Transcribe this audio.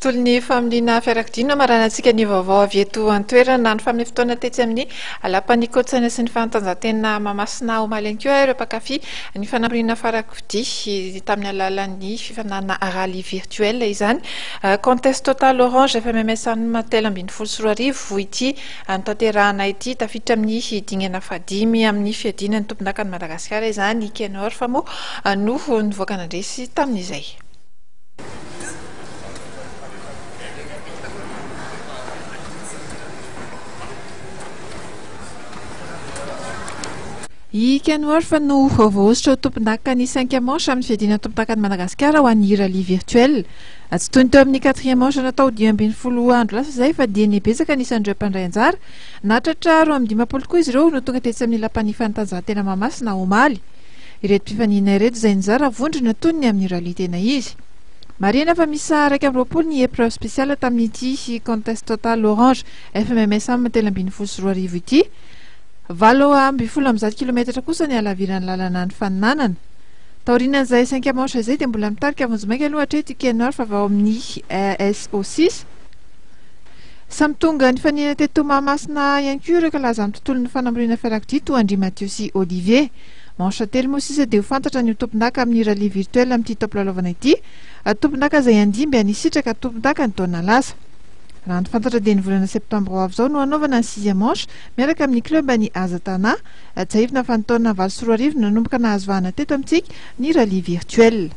Tontolon'ny familiana fiarakodia maranantsika ny vaovao avy eto an-toerana ny famin'ny fotoana tetsy amin'ny lapan'ny Notontosaina sy ny fanatanjahantena mamasina omaly ihany koa ireo mpankafy ny fanamorina fiarakodia tamin'ny alalan'ny fifanana Rallye Virtuel izany. Contest Total Orange FMMSAM telo ambin'ny folo sy roa arivo ity notanterahana ity tafiditra amin'ny dingana fadimy amin'ny fiadiana ny tompon-dakan'i Madagasikara izany ikenor fa moa no nivoaka nandresy tamin'izay. Ikenor fa no voaositra ho tompon-dakan'i Manche amin'ny fiadiana tompon-dakan'i Madagasikara ho an'ny Rallye Virtuel. Tsy toy ny teo amin'ny 4e manche natao 10 andro lasa izay fa dia nebezaka anisan'ireo mpandray anjara natratra 25 koa izy ireo no tonga tetsy amin'ny lapan'ny fanatanjahantena mamasina omaly. Ireto mpifanina ireto izay nizara vondrona toy ny amin'ny rallye tena izy. Marina fa misy 120 ny épreuve spéciale tamin'ity Contest Total Orange FMMSAM telo ambin'ny folo sy roa arivo ity. 7 kilometatra kosa ny alaviran'ny lalana ny faninanana. Taorinan'izay 5 manche izay dia mbola mitarika vonjimaika aloha hatreto ikenor fa vao amin'ny SO6. Samy tonga ny fanina teto Mahamasina ihany koa ireo kalaza amin'ny tontolon'ny fanamorina fiarakodia toa Andry Mathieu sy Olivier. Manche telo moa sisa dia ho fantatra ny tompon-daka amin'ny Rallye Virtuel amin'ity tompolalovana ity. Tompon-daka izay andimby hanisitraka tompon-daka ny taona lasa. Raha ny fantatra dia ny volana septambra ho avy izao no hanaovana ny 6e manche miaraka amin'ny club any Azatana. Tsaivina fa ny taona 7 sy 4 arivo nanomboka nahazo vahana teto amintsika ny Rallye Virtuel.